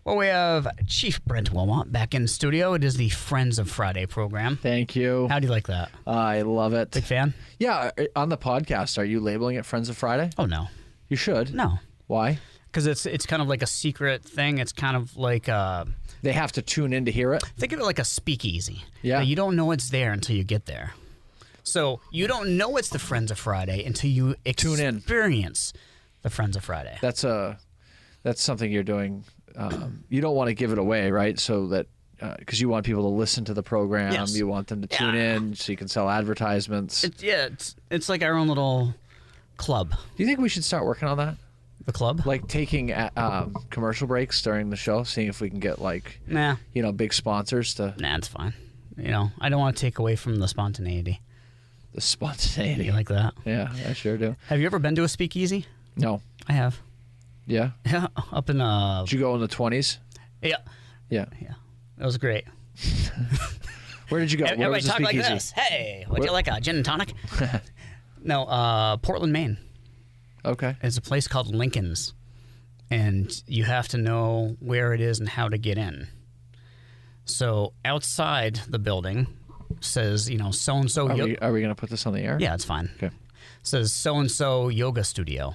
Well, we have Chief Brent Wilmot back in studio. It is the Friends of Friday program. Thank you. How do you like that? I love it. Big fan? Yeah, on the podcast, are you labeling it Friends of Friday? Oh, no. You should. No. Why? Because it's kind of like a secret thing. It's kind of like they have to tune in to hear it? think of it like a speakeasy. Yeah. You don't know it's there until you get there. So you don't know it's the Friends of Friday until you Tune in. experience the Friends of Friday. That's something you're doing. You don't want to give it away, right? So that because you want people to listen to the program, Yes. you want them to tune in so you can sell advertisements. It's like our own little club. Do you think we should start working on that? The club? Like taking commercial breaks during the show, seeing if we can get Nah. big sponsors to Nah, it's fine. I don't want to take away from the spontaneity. the spontaneity. You like that? Yeah, I sure do. Have you ever been to a speakeasy? No. I have. Yeah. Yeah, up in Did you go in the 20s? Yeah. Yeah. That was great. Where did you go? Where Everybody was the talk like speakeasy? this. Hey, would you like a gin and tonic? No, Portland, Maine. Okay. It's a place called Lincoln's, and you have to know where it is and how to get in. So outside the building says, so-and-so. Are we going to put this on the air? Yeah, it's fine. Okay. Says so-and-so yoga studio.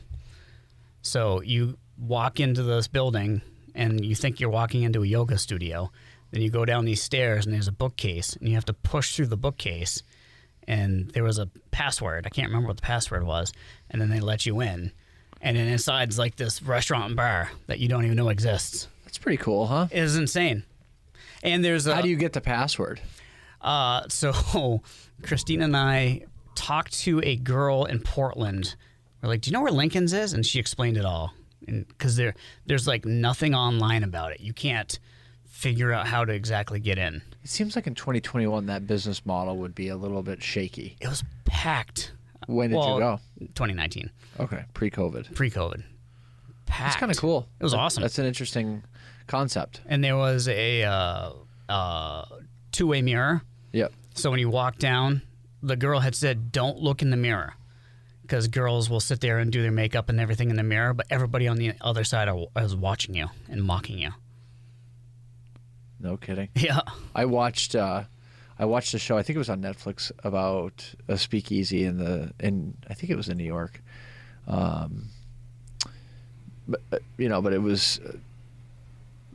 So you walk into this building, and you think you're walking into a yoga studio. Then you go down these stairs, and there's a bookcase, and you have to push through the bookcase. And there was a password. I can't remember what the password was. And then they let you in. And then inside's like this restaurant and bar that you don't even know exists. That's pretty cool, huh? It is insane. And there's a... How do you get the password? So Christina and I talked to a girl in Portland. We're like, do you know where Lincoln's is? And she explained it all. Because there's like nothing online about it. You can't figure out how to exactly get in. It seems like in 2021 that business model would be a little bit shaky. It was packed. When did you go? 2019. Okay, pre-COVID. Pre-COVID. Packed. That's kind of cool. It was awesome. That's an interesting concept. And there was a two-way mirror. Yep. So when you walk down, the girl had said, don't look in the mirror. Because girls will sit there and do their makeup and everything in the mirror, but everybody on the other side is watching you and mocking you. No kidding. Yeah. I watched a show, I think it was on Netflix, about a speakeasy in I think it was in New York. But it was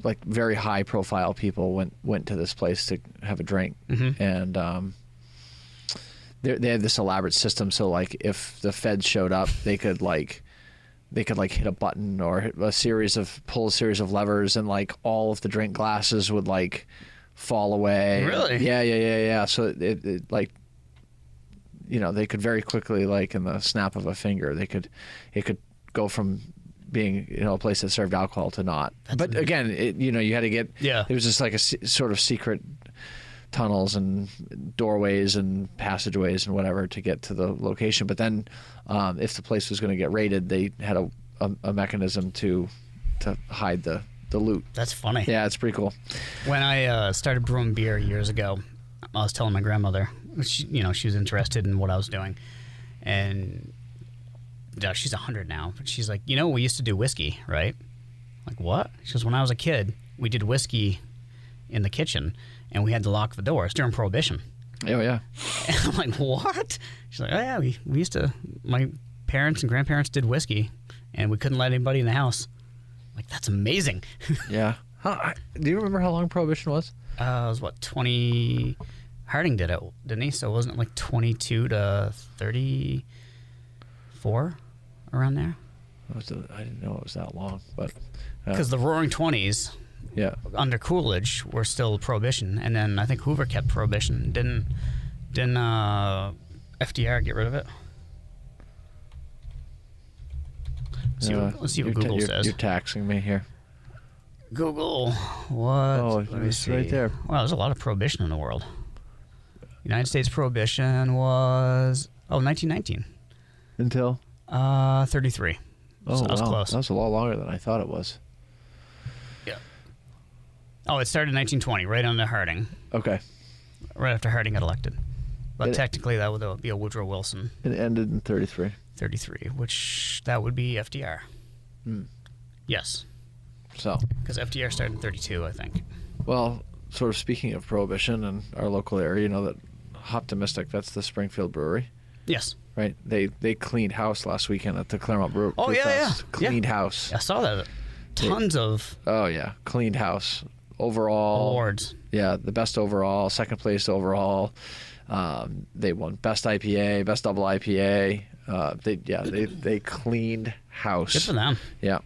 like very high profile people went to this place to have a drink. Mm-hmm. And they had this elaborate system, so like if the feds showed up, they could hit a button or pull a series of levers, and like all of the drink glasses would like fall away. Really? Yeah. So it like, they could very quickly, like in the snap of a finger, it could go from being a place that served alcohol to not. But again, you had to get. Yeah. It was just like a sort of secret tunnels and doorways and passageways and whatever to get to the location. But then if the place was going to get raided, they had a mechanism to hide the loot. That's funny. Yeah, it's pretty cool. When I started brewing beer years ago, I was telling my grandmother, she was interested in what I was doing. And she's 100 now. But she's like, we used to do whiskey, right? Like, what? She goes, when I was a kid, we did whiskey in the kitchen, and we had to lock the doors during Prohibition. Oh, yeah. And I'm like, what? She's like, oh, yeah, we used to, my parents and grandparents did whiskey, and we couldn't let anybody in the house. I'm like, that's amazing. Yeah. Do you remember how long Prohibition was? It was, 20... Harding did it, didn't he? So wasn't it like 22 to 34, around there? I didn't know it was that long, but... Because the Roaring 20s... Yeah. Under Coolidge were still Prohibition, and then I think Hoover kept Prohibition. Didn't FDR get rid of it? Let's see what Google says. You're taxing me here. Google, what? Oh, Let me it's see. right there. Wow, there's a lot of Prohibition in the world. United States Prohibition was 1919. Until? 33. Oh, so that was wow. close. That was a lot longer than I thought it was. Yeah. Oh, it started in 1920, right under Harding. Okay. Right after Harding got elected. But technically, that would be a Woodrow Wilson. It ended in 33. 33, which that would be FDR. Hmm. Yes. So, Because FDR started in 32, I think. well, sort of speaking of prohibition in our local area, you know that Optimistic, that's the Springfield brewery, Yes. right? They cleaned house last weekend at the Claremont Brewfest. Oh, yeah. Cleaned house. I saw that. Tons of Oh, yeah. Cleaned house. Overall. awards. Yeah, the best overall, second place overall. They won best IPA, best double IPA. They cleaned house. Good for them. Yeah.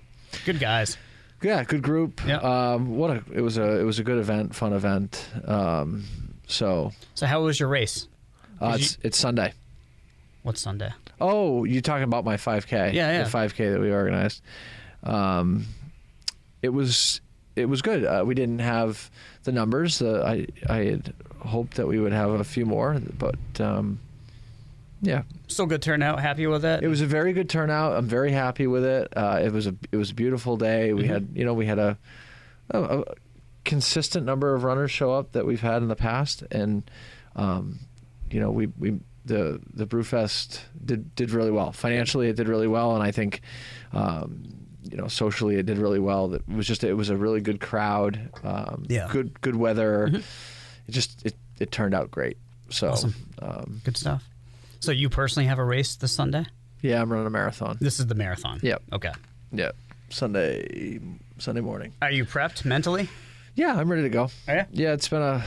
Good guys. Yeah, good group. Yeah. It was a good event, fun event. So how was your race? it's Sunday. What's Sunday? Oh, you're talking about my 5K? Yeah. The 5K that we organized. It was good. We didn't have the numbers. I had hoped that we would have a few more, but yeah. Still good turnout. Happy with it? It was a very good turnout. I'm very happy with it. It was a beautiful day. We had a consistent number of runners show up that we've had in the past, and the Brewfest did really well. Financially, it did really well, and I think socially it did really well. It was a really good crowd. Good weather. It turned out great. So awesome. Good stuff. So you personally have a race this Sunday? Yeah, I'm running a marathon. This is the marathon. Yep. Okay. Yeah. Sunday morning. Are you prepped mentally? Yeah, I'm ready to go. Oh, yeah? Yeah, it's been a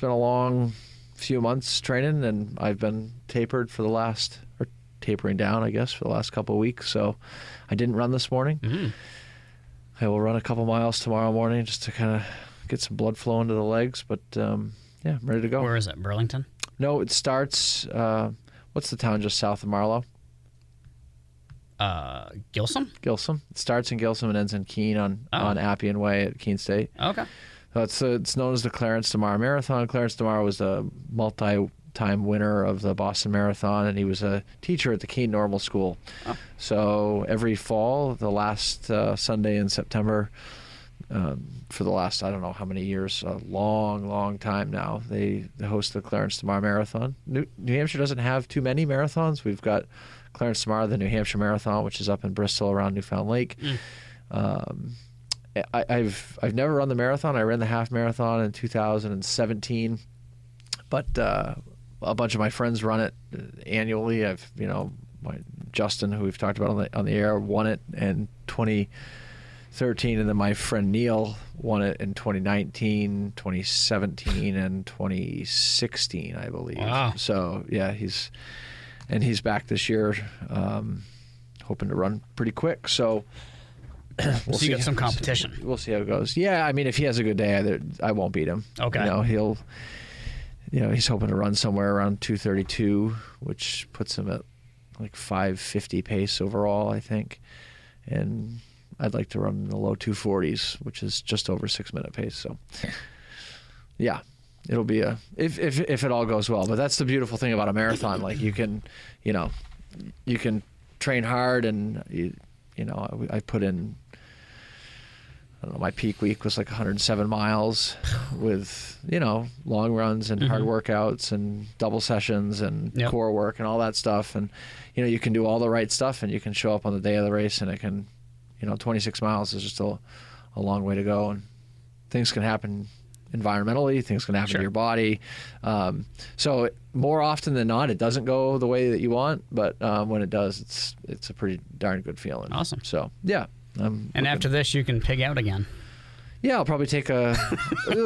long few months training, and I've been tapering down, I guess, for the last couple of weeks. So I didn't run this morning. Mm-hmm. I will run a couple miles tomorrow morning just to kind of get some blood flow into the legs. But I'm ready to go. Where is it? Burlington? No, it starts. What's the town just south of Marlow? Gilsum? Gilsum. It starts in Gilsum and ends in Keene on Appian Way at Keene State. Okay. So it's known as the Clarence DeMar Marathon. Clarence DeMar was a multi-time winner of the Boston Marathon, and he was a teacher at the Keene Normal School. Oh. So every fall, the last Sunday in September, for the last, I don't know how many years, a long time now, they host the Clarence DeMar Marathon. New Hampshire doesn't have too many marathons. We've got Clarence DeMar, the New Hampshire Marathon, which is up in Bristol around Newfound Lake. I've never run the marathon. I ran the half marathon in 2017, but a bunch of my friends run it annually. Justin, who we've talked about on the air, won it in 2013, and then my friend Neil won it in 2019, 2017, and 2016, I believe. Wow. So yeah, he's back this year, hoping to run pretty quick. So we'll see. You got some competition. We'll see how it goes. Yeah, I mean, if he has a good day, I won't beat him. Okay. He's hoping to run somewhere around 2:32, which puts him at like 5:50 pace overall, I think. And I'd like to run in the low 2:40s, which is just over 6-minute pace. So, yeah, it'll be if it all goes well. But that's the beautiful thing about a marathon. Like you can train hard, and I put in. I don't know, my peak week was like 107 miles with, long runs and hard workouts and double sessions and core work and all that stuff. And, you can do all the right stuff, and you can show up on the day of the race, and it can, 26 miles is just a long way to go. And things can happen environmentally, things can happen to your body. So more often than not, it doesn't go the way that you want, but when it does, it's a pretty darn good feeling. Awesome. So, yeah. After this, you can pig out again. Yeah, I'll probably take a.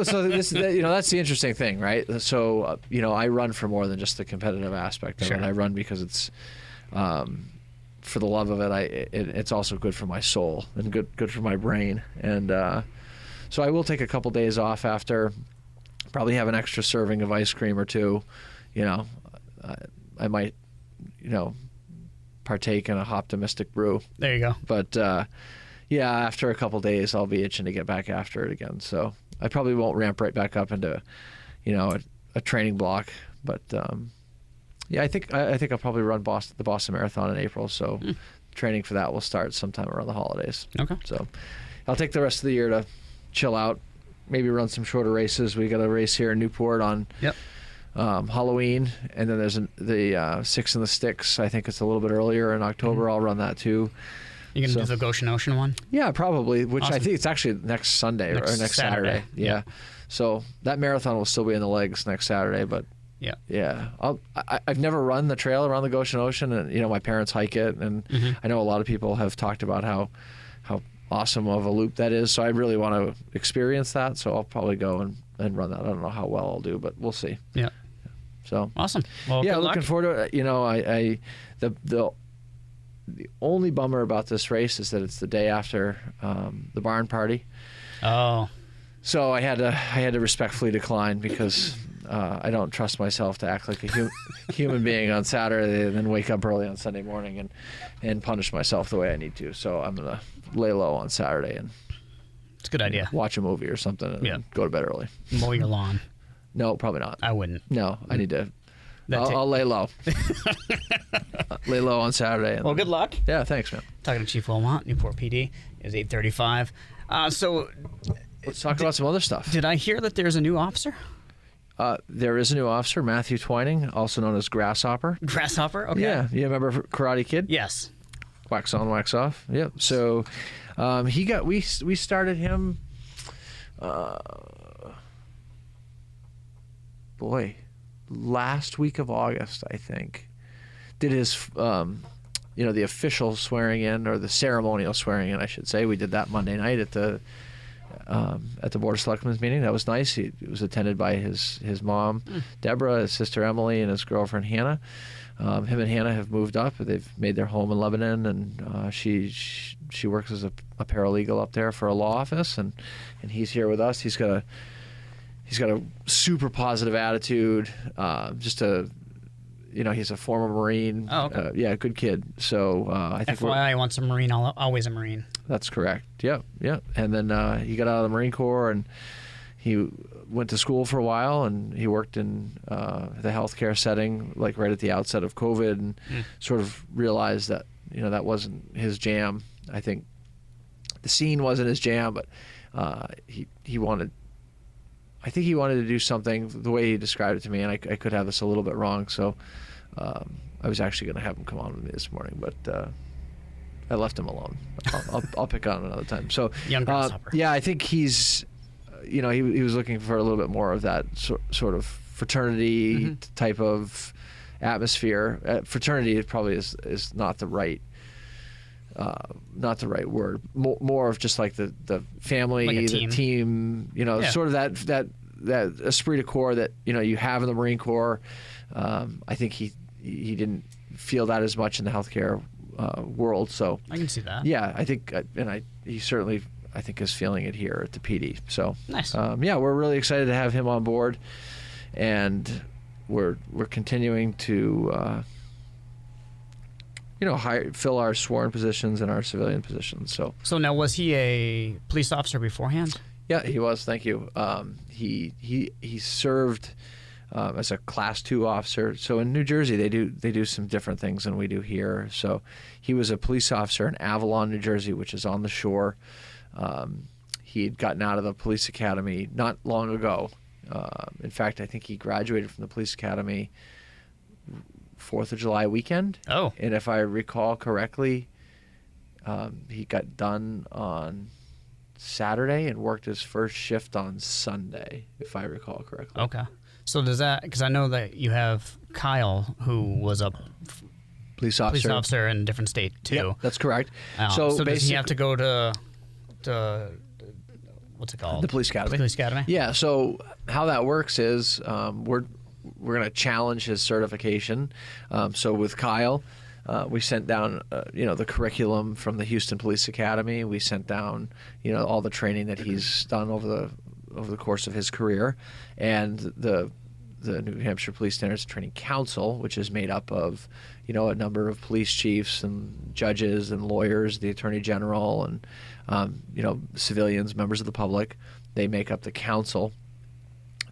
So that's the interesting thing, right? So I run for more than just the competitive aspect of it. I run because it's, for the love of it. It's also good for my soul and good for my brain. And so I will take a couple days off after. Probably have an extra serving of ice cream or two. I might, partake in a Optimistic brew. There you go. But. Yeah, after a couple days, I'll be itching to get back after it again. So I probably won't ramp right back up into, a training block. But I think I'll probably run the Boston Marathon in April. So training for that will start sometime around the holidays. Okay. So I'll take the rest of the year to chill out, maybe run some shorter races. We got a race here in Newport on Halloween, and then there's the Six in the Sticks. I think it's a little bit earlier in October. I'll run that too. You gonna do the Goshen Ocean one? Yeah, probably. Which Awesome. I think it's actually next Sunday or next Saturday. Yeah. So that marathon will still be in the legs next Saturday, but yeah. I've never run the trail around the Goshen Ocean, and my parents hike it, and I know a lot of people have talked about how awesome of a loop that is. So I really want to experience that. So I'll probably go and run that. I don't know how well I'll do, but we'll see. Yeah. So awesome. Well, yeah, good looking luck. forward to it. The only bummer about this race is that it's the day after the barn party. Oh. So I had to respectfully decline because I don't trust myself to act like a human being on Saturday and then wake up early on Sunday morning and punish myself the way I need to. So I'm gonna lay low on Saturday and It's a good idea. watch a movie or something and go to bed early. Mow your lawn. No, probably not. I wouldn't. No, I need to. I'll lay low. Lay low on Saturday. Well, good luck. Yeah, thanks, man. Talking to Chief Wilmot, Newport PD. Is 8:35. So Let's talk about some other stuff. did I hear that there's a new officer? There is a new officer, Matthew Twining, also known as Grasshopper. Grasshopper? Okay. Yeah, you remember Karate Kid? Yes. Wax on, wax off. Yep. So we started him. Last week of August, I think, did his the official swearing in, or the ceremonial swearing in, I should say. We did that Monday night at the Board of Selectmen's meeting. That was nice. He was attended by his mom, Deborah, his sister Emily, and his girlfriend Hannah. Him and Hannah have moved up. They've made their home in Lebanon, and she works as a paralegal up there for a law office, and he's here with us. He's got a super positive attitude. He's a former Marine. Oh, okay. Good kid. So I think FYI, once a Marine, always a Marine. that's correct. Yep. And then he got out of the Marine Corps, and he went to school for a while, and he worked in the healthcare setting, like right at the outset of COVID, and sort of realized that that wasn't his jam. I think the scene wasn't his jam, but he wanted. I think he wanted to do something the way he described it to me, and I could have this a little bit wrong. So I was actually going to have him come on with me this morning, but I left him alone. I'll pick on him another time. So Young Grasshopper. yeah, I think he's, he was looking for a little bit more of that sort of fraternity type of atmosphere. Fraternity probably is not the right. Not the right word. More of just like the family, Like a the team. Sort of that esprit de corps that you have in the Marine Corps. I think he didn't feel that as much in the healthcare world. So I can see that. yeah, I think, he certainly I think is feeling it here at the PD. So Nice. We're really excited to have him on board, and we're continuing to. Fill our sworn positions and our civilian positions. So now, was he a police officer beforehand? yeah, he was. Thank you. He served as a Class 2 officer. So in New Jersey, they do some different things than we do here. So he was a police officer in Avalon, New Jersey, which is on the shore. He had gotten out of the police academy not long ago. In fact, I think he graduated from the police academy 4th of July weekend. Oh. And if I recall correctly, he got done on Saturday and worked his first shift on Sunday, if I recall correctly. Okay. So does that, because I know that you have Kyle, who was a Police police officer in a different state too. Yep, that's correct. So does he have to go to what's it called? The police academy. Police academy. Yeah. So how that works is we're going to challenge his certification. So with Kyle, we sent down the curriculum from the Houston Police Academy. We sent down all the training that he's done over the course of his career, and the New Hampshire Police Standards Training Council, which is made up of a number of police chiefs and judges and lawyers, the Attorney General, and civilians, members of the public. They make up the council.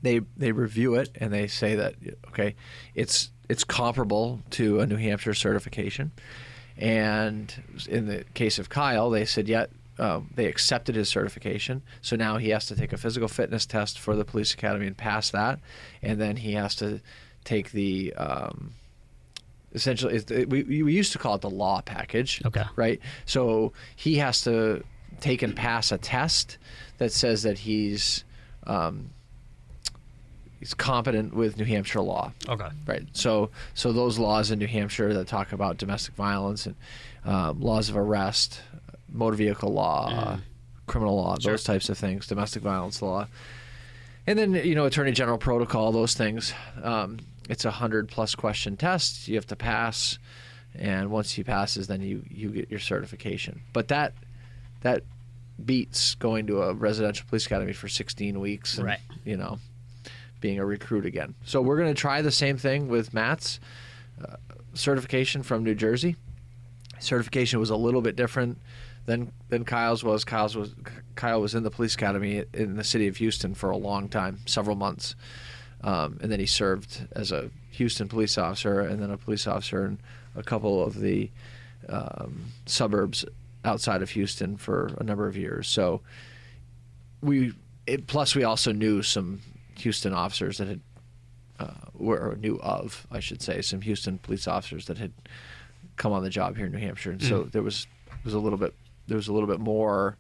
They review it, and they say that okay, it's comparable to a New Hampshire certification. And in the case of Kyle, they said they accepted his certification. So now he has to take a physical fitness test for the police academy and pass that, and then he has to take the essentially, we used to call it the law package. Okay. Right? So he has to take and pass a test that says that he's competent with New Hampshire law. Okay. Right. So those laws in New Hampshire that talk about domestic violence and laws of arrest, motor vehicle law, criminal law, those types of things, domestic violence law. And then, Attorney General protocol, those things. It's a 100+ question test you have to pass. And once he passes, then you get your certification. But that beats going to a residential police academy for 16 weeks and, being a recruit again. So we're going to try the same thing with Matt's certification from New Jersey. Certification was a little bit different than Kyle's was. Kyle was in the police academy in the city of Houston for a long time, several months. And then he served as a Houston police officer and then a police officer in a couple of the suburbs outside of Houston for a number of years. So plus we also knew some Houston officers that had some Houston police officers that had come on the job here in New Hampshire, and so there was a little bit more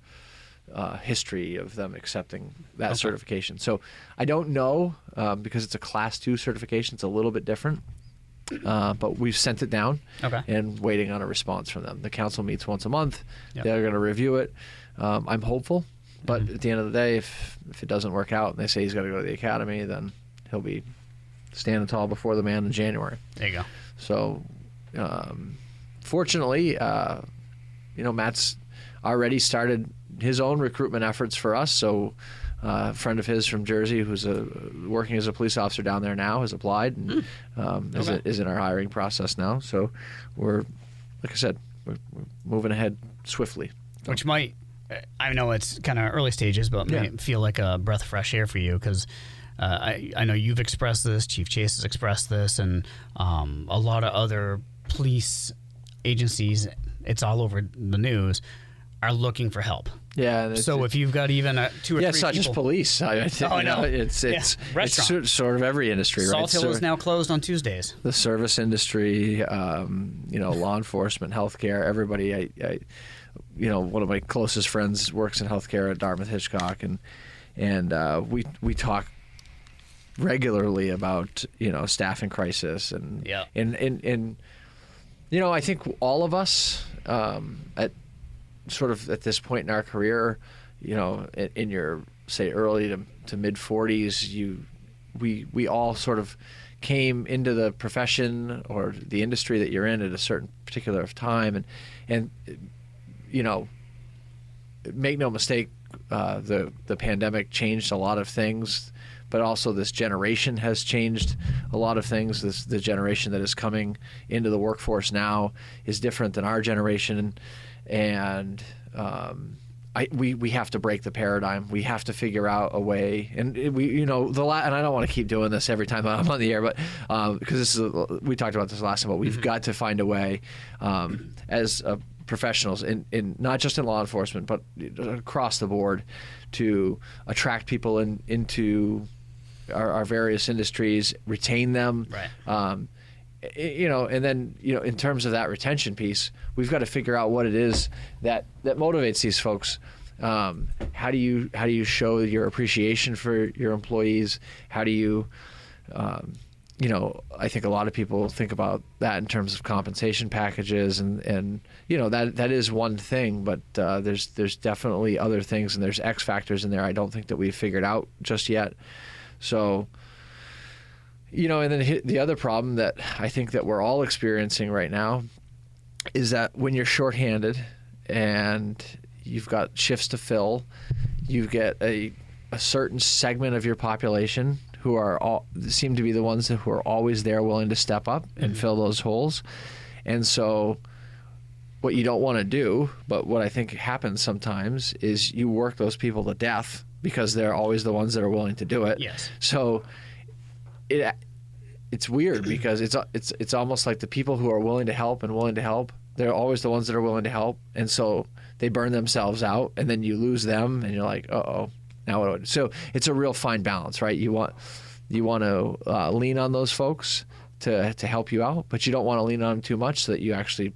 history of them accepting that certification. So I don't know because it's a Class 2 certification; it's a little bit different. But we've sent it down and waiting on a response from them. The council meets once a month. Yep. They're going to review it. I'm hopeful, but at the end of the day, if it doesn't work out and they say he's got to go to the academy, then he'll be standing tall before the man in January. There you go. So, fortunately, Matt's already started his own recruitment efforts for us. So, a friend of his from Jersey who's working as a police officer down there now has applied and is in our hiring process now. So, we're, like I said, we're moving ahead swiftly. Which might, I know it's kind of early stages, but might feel like a breath of fresh air for you because I know you've expressed this, Chief Chase has expressed this, and a lot of other police agencies, it's all over the news, are looking for help. Yeah. So if you've got even 2 or 3 people. It's not just police. I know. It's sort of every industry, right? Salt Hill is now closed on Tuesdays. The service industry, law enforcement, healthcare, everybody. One of my closest friends works in healthcare at Dartmouth Hitchcock, and we talk regularly about staffing crisis and I think all of us at this point in our career, in your say early to mid 40s, we all sort of came into the profession or the industry that you're in at a certain particular time, and make no mistake, the pandemic changed a lot of things, but also this generation has changed a lot of things. The generation that is coming into the workforce now is different than our generation, and we have to break the paradigm. We have to figure out a way, and and I don't want to keep doing this every time I'm on the air, but because we talked about this last time, but we've got to find a way as professionals in not just in law enforcement, but across the board, to attract people into our various industries, retain them. Right. And then in terms of that retention piece, we've got to figure out what it is that motivates these folks. How do you show your appreciation for your employees? How do you I think a lot of people think about that in terms of compensation packages, and that is one thing, but there's definitely other things, and there's X factors in there I don't think that we've figured out just yet. So, and then the other problem that I think that we're all experiencing right now is that when you're shorthanded and you've got shifts to fill, you get a certain segment of your population who seem to be the ones who are always there, willing to step up and fill those holes. And so what you don't want to do, but what I think happens sometimes, is you work those people to death because they're always the ones that are willing to do it. Yes. So it's weird because it's almost like the people who are willing to help, they're always the ones that are willing to help. And so they burn themselves out, and then you lose them, and you're like, uh-oh. Now what? So it's a real fine balance, right? You want to lean on those folks, to help you out, but you don't want to lean on them too much so that you actually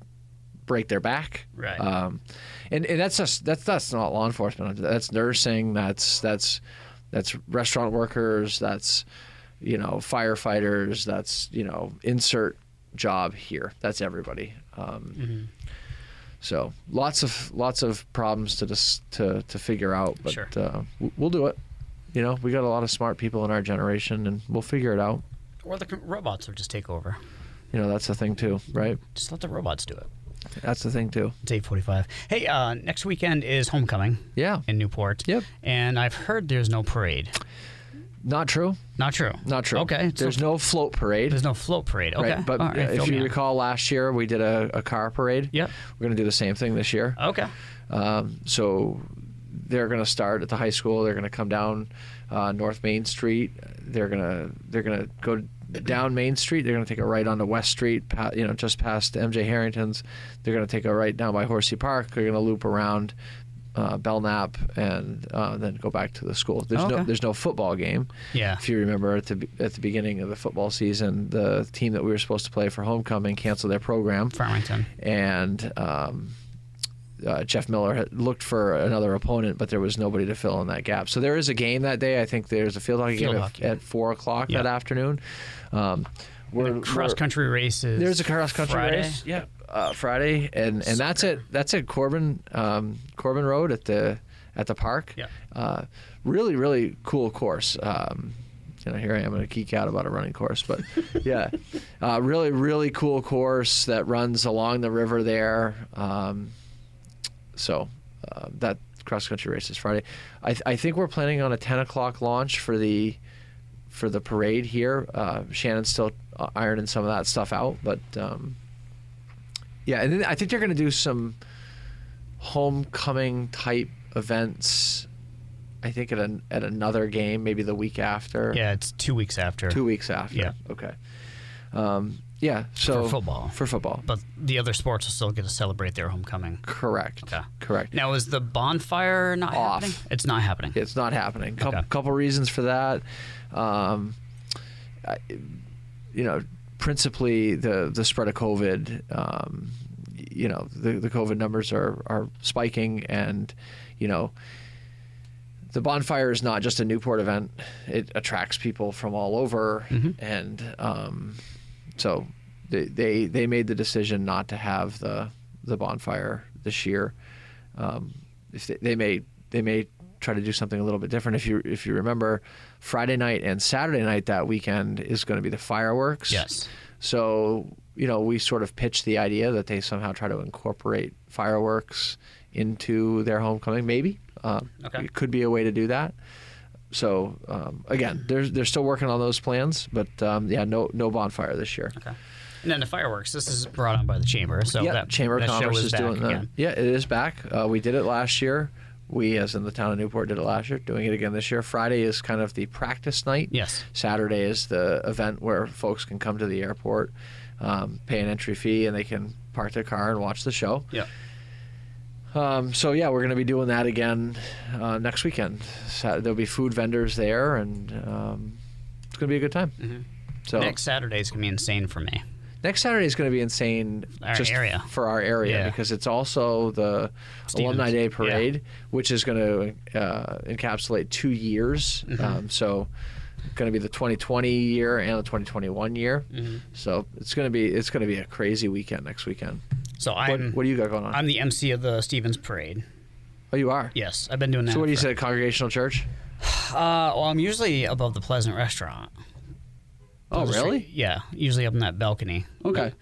break their back. Right. And that's not law enforcement. That's nursing. That's restaurant workers. That's, you know, firefighters. That's, you know, insert job here. That's everybody. So lots of problems to figure out, but Sure. We'll do it. You know, we got a lot of smart people in our generation, and we'll figure it out. Or the robots will just take over. You know, that's the thing too, right? Just let the robots do it. That's the thing too. It's 8:45. Hey, next weekend is homecoming. Yeah. In Newport. Yep. And I've heard there's no parade. Not true. Not true. Not true. Okay. There's no float parade. There's no float parade. Okay. Right. But all right, if you recall, last year we did a car parade. Yep. We're going to do the same thing this year. Okay. So they're going to start at the high school. They're going to come down North Main Street. They're going to go down Main Street. They're going to take a right onto West Street, just past MJ Harrington's. They're going to take a right down by Horsey Park. They're going to loop around Belknap and then go back to the school. There's no football game. Yeah. If you remember at the beginning of the football season, the team that we were supposed to play for homecoming canceled their program. Farmington. And Jeff Miller had looked for another opponent, but there was nobody to fill in that gap. So there is a game that day. I think there's a field hockey game at 4 o'clock that afternoon. Cross country races. There's a cross country Friday. race. Yeah, Friday, and that's it. That's at Corbin Road at the park. Yeah. Really, really cool course. Here I am going to geek out about a running course, but yeah, really, really cool course that runs along the river there. So that cross country race is Friday. I think we're planning on a 10 o'clock launch for the parade here. Shannon's still ironing some of that stuff out, but yeah, and then I think they're going to do some homecoming type events. I think at another game, maybe the week after. Yeah, it's 2 weeks after. 2 weeks after. Yeah. Okay. Yeah. So For football. But the other sports will still get to celebrate their homecoming. Correct. Okay. Correct. Now, is the bonfire not happening? It's not happening. It's not happening. Okay. Couple reasons for that. Principally the spread of COVID. The COVID numbers are spiking, and the bonfire is not just a Newport event. It attracts people from all over, and so they made the decision not to have the bonfire this year. If they may try to do something a little bit different. If you remember, Friday night and Saturday night that weekend is going to be the fireworks. Yes. So we sort of pitched the idea that they somehow try to incorporate fireworks into their homecoming. Maybe. Okay. It could be a way to do that. So again, they're still working on those plans, but no bonfire this year. Okay. And then the fireworks. This is brought on by the chamber. So that Chamber of Commerce is doing that. again. Yeah, it is back. We did it last year. We, as in the town of Newport, did it last year. Doing it again this year. Friday is kind of the practice night. Yes. Saturday is the event where folks can come to the airport, pay an entry fee, and they can park their car and watch the show. Yeah. So yeah, we're going to be doing that again next weekend. There'll be food vendors there, and it's going to be a good time. Mm-hmm. So next Saturday is going to be insane for me. Next Saturday is going to be insane for our area, because it's also the Alumni Day Parade, which is going to encapsulate 2 years. Mm-hmm. So it's going to be the 2020 year and the 2021 year. Mm-hmm. So it's going to be a crazy weekend next weekend. So what do you got going on? I'm the MC of the Stevens Parade. Oh, you are? Yes, I've been doing that. So what do you say, a congregational church? Well, I'm usually above the Pleasant Restaurant. Oh, really? Yeah, usually up in that balcony. Okay.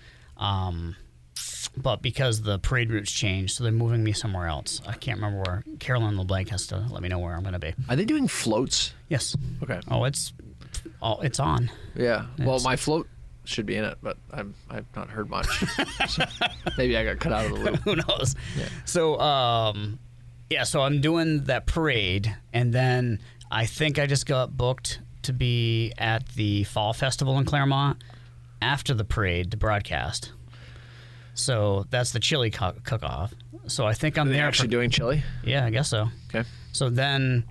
But because the parade routes changed, so they're moving me somewhere else. I can't remember where. Carolyn LeBlanc has to let me know where I'm going to be. Are they doing floats? Yes. Okay. Oh, it's on. Yeah. Well, my float should be in it, but I've not heard much. So maybe I got cut out of the loop. Who knows? Yeah. So, so I'm doing that parade, and then I think I just got booked to be at the Fall Festival in Claremont after the parade to broadcast. So that's the chili cook-off. So I think I'm there. Actually doing chili? Yeah, I guess so. Okay. So then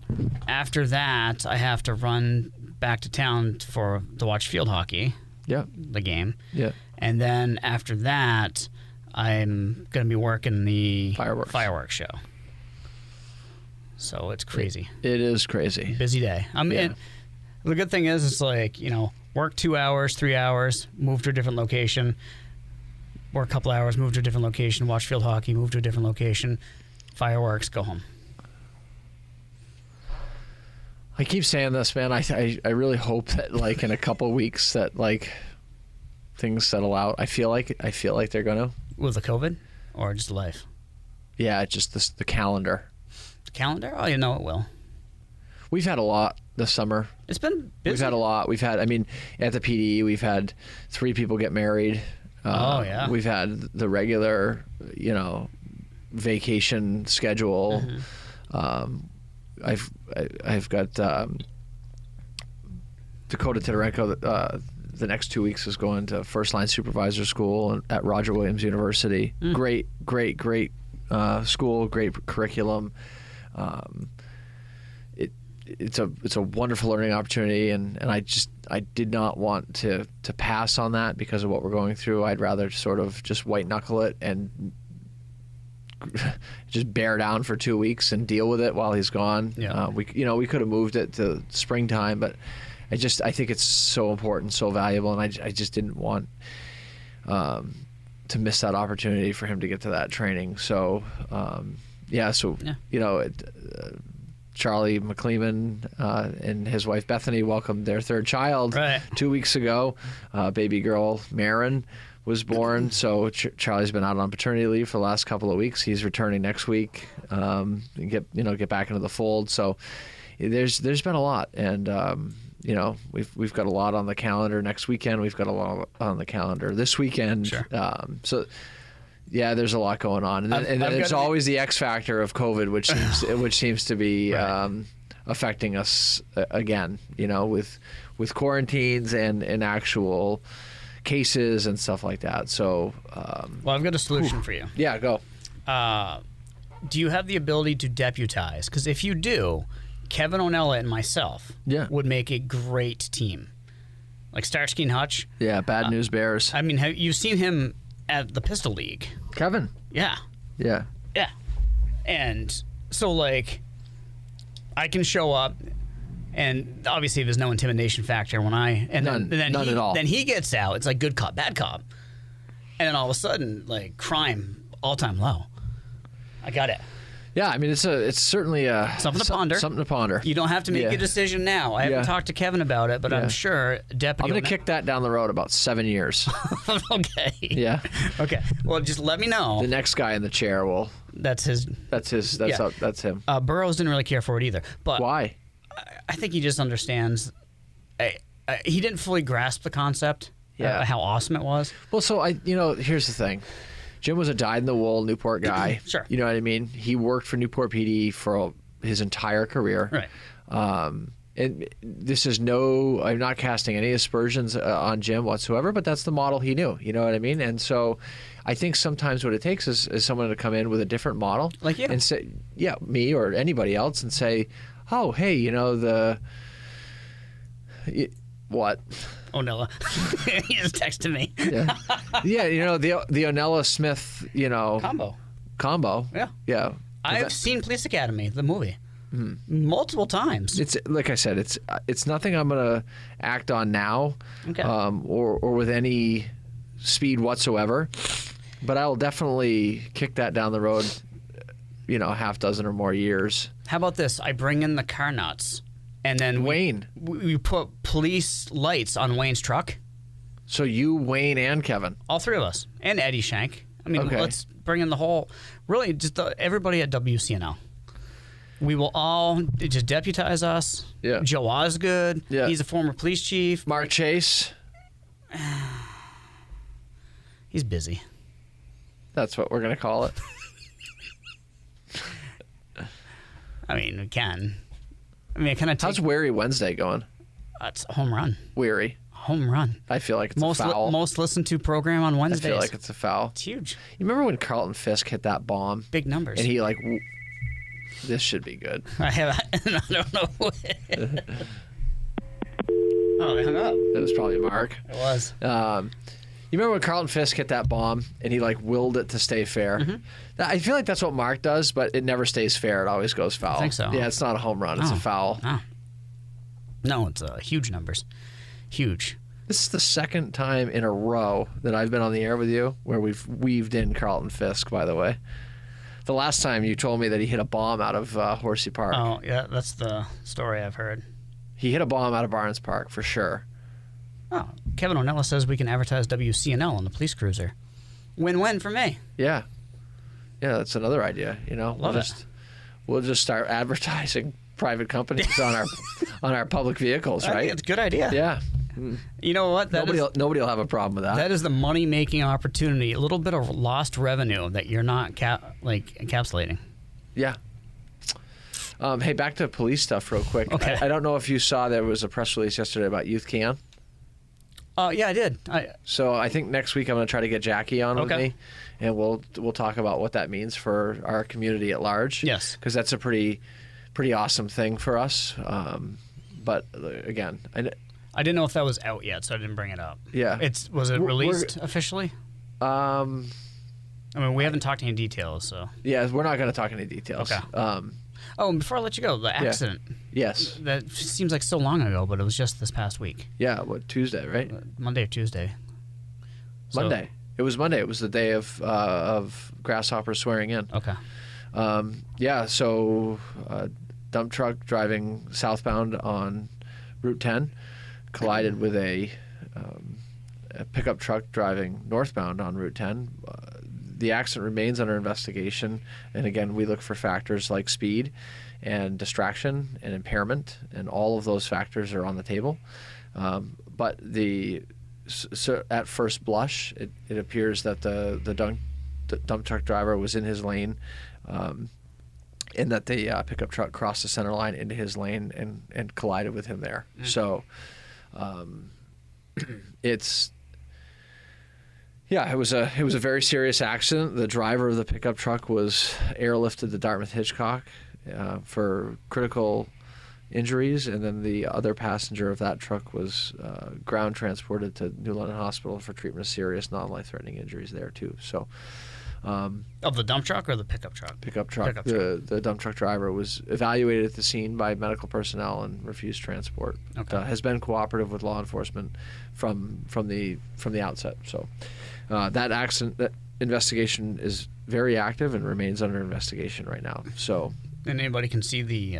after that, I have to run back to town to watch field hockey the game. Yeah. And then after that, I'm going to be working the fireworks show. So it's crazy. It is crazy. Busy day. The good thing is, it's like, work 2 hours, 3 hours, move to a different location, work a couple hours, move to a different location, watch field hockey, move to a different location, fireworks, go home. I keep saying this, man. I really hope that like in a couple of weeks that like things settle out. I feel like they're gonna. With the COVID or just life? Yeah, just the calendar. The calendar? Oh, it will. We've had a lot this summer. It's been busy. We've had a lot. At the PD, we've had 3 people get married. Oh, yeah. We've had the regular, vacation schedule. Mm-hmm. I've got Dakota Titarenko. The next 2 weeks is going to first line supervisor school at Roger Williams University. Great school, great curriculum. It's a wonderful learning opportunity, and I did not want to pass on that because of what we're going through. I'd rather sort of just white knuckle it and just bear down for 2 weeks and deal with it while he's gone. Yeah. We could have moved it to springtime, but I think it's so important, so valuable, and I just didn't want to miss that opportunity for him to get to that training. So Charlie McLeeman and his wife Bethany welcomed their 3rd child 2 weeks ago. Baby girl Marin was born, so Charlie's been out on paternity leave for the last couple of weeks. He's returning next week, and get back into the fold. So there's been a lot, and we've got a lot on the calendar next weekend. We've got a lot on the calendar this weekend. Sure. So yeah, there's a lot going on, and there's always the X factor of COVID, which seems to be affecting us again. With quarantines and actual cases and stuff like that. So, well, I've got a solution for you. Yeah, go. Do you have the ability to deputize? Because if you do, Kevin O'Nella and myself would make a great team. Like Starsky and Hutch. Yeah, Bad News Bears. I mean, you've seen him at the Pistol League. Kevin. Yeah. Yeah. Yeah. And so, like, I can show up, and obviously there's no intimidation factor when none at all. Then he gets out. It's like good cop, bad cop. And then all of a sudden, like, crime all-time low. I got it. Yeah, I mean, it's certainly something to ponder. Something to ponder. You don't have to make a decision now. I haven't talked to Kevin about it, but I'm sure Deputy. I'm going to kick that down the road about 7 years. Okay. Yeah. Okay. Well, just let me know. The next guy in the chair will. That's his. That's him. Burroughs didn't really care for it either. But why? I think he just understands. He didn't fully grasp the concept. How awesome it was. Well, so here's the thing. Jim was a dyed-in-the-wool Newport guy. Sure. You know what I mean? He worked for Newport PD for his entire career. Right. And this is I'm not casting any aspersions on Jim whatsoever, but that's the model he knew. You know what I mean? And so I think sometimes what it takes is someone to come in with a different model. Like you. And say, me or anybody else, and say, oh, hey, what? Onella. He just texted me. The Onella Smith, combo. Yeah. Yeah. I've seen Police Academy, the movie, multiple times. It's like I said, it's nothing I'm gonna act on now, or with any speed whatsoever. But I will definitely kick that down the road, half dozen or more years. How about this? I bring in the car nuts. And then we put police lights on Wayne's truck. So you, Wayne, and Kevin. All 3 of us. And Eddie Shank. I mean, let's bring in the whole, really, just everybody at WCNL. We will all just deputize us. Yeah. Joe Osgood. Yeah. He's a former police chief. Mark Chase. He's busy. That's what we're going to call it. I mean, we can. I mean, how's Weary Wednesday going? It's a home run. Weary. Home run. I feel like it's a foul. Most listened to program on Wednesdays. I feel like it's a foul. It's huge. You remember when Carlton Fisk hit that bomb? Big numbers. And he this should be good. I don't know. Oh, they hung up. It was probably Mark. It was. You remember when Carlton Fisk hit that bomb and he like willed it to stay fair? Mm-hmm. I feel like that's what Mark does, but it never stays fair. It always goes foul. I think so. Yeah, it's not a home run. It's a foul. No, it's huge numbers. Huge. This is the second time in a row that I've been on the air with you where we've weaved in Carlton Fisk, by the way. The last time you told me that he hit a bomb out of Horsey Park. Oh, yeah, that's the story I've heard. He hit a bomb out of Barnes Park, for sure. Oh, Kevin O'Nella says we can advertise WCNL on the police cruiser. Win-win for me. Yeah. Yeah, that's another idea, you know. We'll just start advertising private companies on our public vehicles, right? I think it's a good idea. Yeah. You know what? Nobody will have a problem with that. That is the money-making opportunity, a little bit of lost revenue that you're not encapsulating. Yeah. Hey, back to police stuff real quick. Okay. I don't know if you saw there was a press release yesterday about Youth Can. Yeah, I did. So I think next week I'm going to try to get Jackie on with me, and we'll talk about what that means for our community at large. Yes. Because that's a pretty awesome thing for us. But again, I didn't know if that was out yet, so I didn't bring it up. Yeah. Was it released officially? I mean, we haven't talked any details, so. Yeah, we're not going to talk any details. Okay. And before I let you go, the accident. Yes. That seems like so long ago, but it was just this past week. Yeah, Tuesday, right? Monday or Tuesday. Monday. It was Monday. It was the day of Grasshopper swearing in. Okay. Yeah, so dump truck driving southbound on Route 10 collided with a pickup truck driving northbound on Route 10. The accident remains under investigation, and again, we look for factors like speed and distraction and impairment, and all of those factors are on the table. But so at first blush, it appears that the dump truck driver was in his lane, and that the pickup truck crossed the center line into his lane and collided with him there. So it was a very serious accident. The driver of the pickup truck was airlifted to Dartmouth Hitchcock for critical injuries, and then the other passenger of that truck was ground transported to New London Hospital for treatment of serious non-life-threatening injuries there too. So, of the dump truck or the pickup truck? Pickup truck. The dump truck driver was evaluated at the scene by medical personnel and refused transport. Okay. Has been cooperative with law enforcement from the outset. So that accident, that investigation is very active and remains under investigation right now. So. And anybody can see the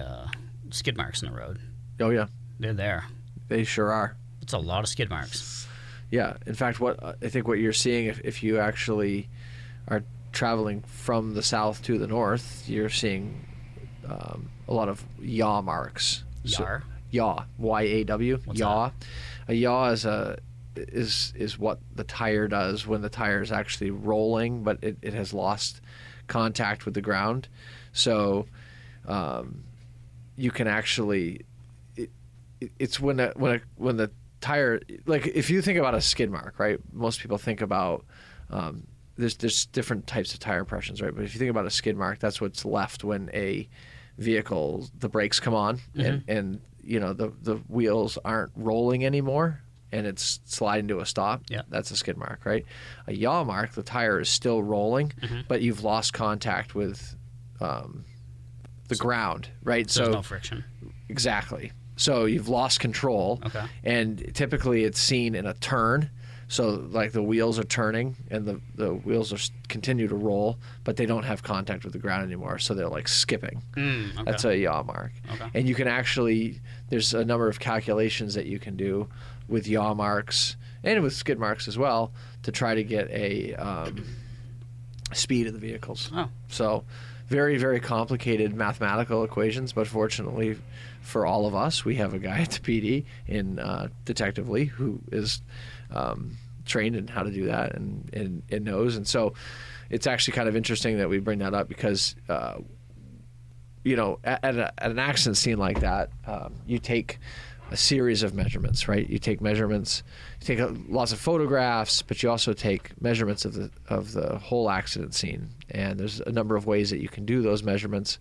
skid marks in the road. Oh yeah. They're there. They sure are. It's a lot of skid marks. Yeah. In fact, I think what you're seeing, if you actually are traveling from the south to the north, you're seeing a lot of yaw marks. Yar? Yaw. Y-A-W. What's yaw. that? A yaw is what the tire does when the tire is actually rolling, but it has lost contact with the ground. So you can actually it's when the tire, like if you think about a skid mark, right? Most people think about there's different types of tire impressions, right? But if you think about a skid mark, that's what's left when a vehicle, the brakes come on and you know the wheels aren't rolling anymore and it's sliding to a stop. Yeah. That's a skid mark, right? A yaw mark, the tire is still rolling, but you've lost contact with the ground, right? So there's no friction. Exactly. So you've lost control. Okay. And typically it's seen in a turn. So like the wheels are turning and the wheels continue to roll, but they don't have contact with the ground anymore. So they're like skipping. Okay. That's a yaw mark. Okay. And you can actually, there's a number of calculations that you can do with yaw marks and with skid marks as well to try to get a speed of the vehicles. Oh. So very, very complicated mathematical equations, but fortunately for all of us, we have a guy at the PD in Detective Lee who is trained in how to do that and knows. And so it's actually kind of interesting that we bring that up because, you know, at an accident scene like that, you take a series of measurements, right? You take measurements, you take lots of photographs, but you also take measurements of the whole accident scene. And there's a number of ways that you can do those measurements.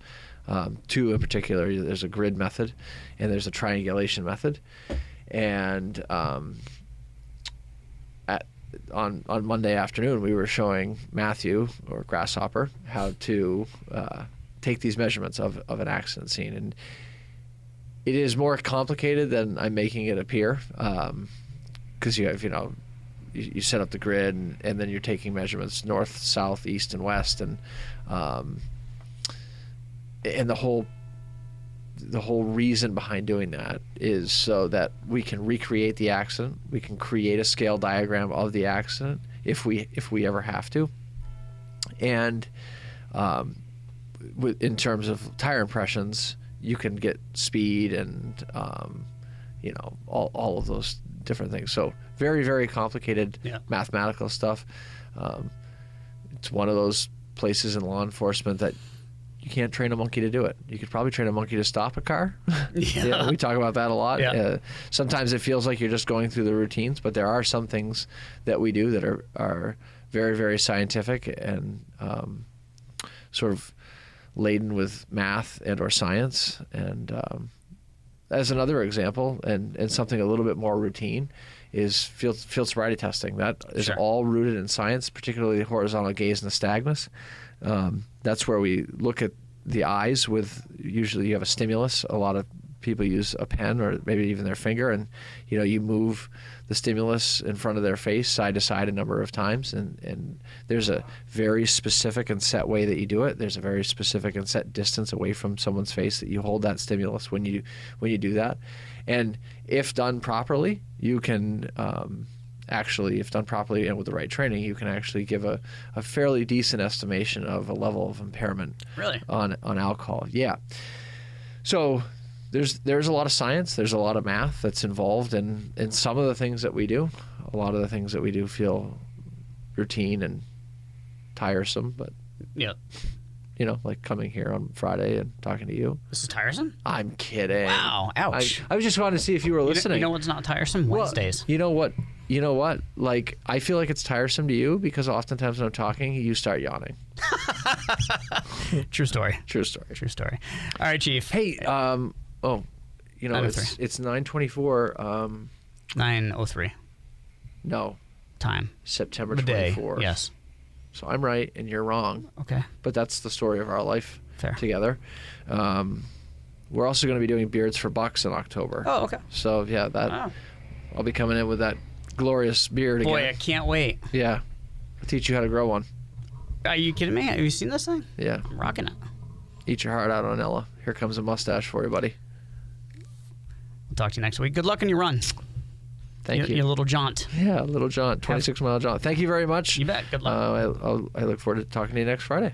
Two in particular, there's a grid method and there's a triangulation method. And on Monday afternoon, we were showing Matthew, or Grasshopper, how to take these measurements of an accident scene. And it is more complicated than I'm making it appear, because you have, you set up the grid, and then you're taking measurements north, south, east, and west, and the whole reason behind doing that is so that we can recreate the accident. We can create a scale diagram of the accident if we ever have to. And in terms of tire impressions, you can get speed and all of those different things. So very, very complicated mathematical stuff. It's one of those places in law enforcement that you can't train a monkey to do it. You could probably train a monkey to stop a car. We talk about that a lot. Yeah. Sometimes it feels like you're just going through the routines, but there are some things that we do that are very, very scientific and sort of laden with math and or science. And as another example, and something a little bit more routine, is field sobriety testing. That is all rooted in science, particularly horizontal gaze nystagmus. That's where we look at the eyes with, usually you have a stimulus. A lot of people use a pen or maybe even their finger, and you move the stimulus in front of their face side to side a number of times, and there's a very specific and set way that you do it. There's a very specific and set distance away from someone's face that you hold that stimulus when you do that. And if done properly, you can actually, if done properly and with the right training, you can actually give a fairly decent estimation of a level of impairment on alcohol. Yeah. So there's a lot of science, there's a lot of math that's involved in some of the things that we do. A lot of the things that we do feel routine and tiresome, but like coming here on Friday and talking to you. This is tiresome? I'm kidding. Wow. Ouch. I was just wanting to see if you were listening. You know what's not tiresome? Wednesdays. You know what? Like, I feel like it's tiresome to you because oftentimes when I'm talking, you start yawning. True story. True story. True story. All right, Chief. Hey, it's 9:24. 9:03. No. Time. September the 24th. Day. Yes. So I'm right and you're wrong. Okay. But that's the story of our life together. We're also going to be doing Beards for Bucks in October. Oh, okay. So I'll be coming in with that glorious beard again. Boy, I can't wait. Yeah. I'll teach you how to grow one. Are you kidding me? Have you seen this thing? Yeah. I'm rocking it. Eat your heart out on Ella. Here comes a mustache for you, buddy. We'll talk to you next week. Good luck on your run. Thank you. Your little jaunt. Yeah, little jaunt. 26-mile jaunt. Thank you very much. You bet. Good luck. I look forward to talking to you next Friday.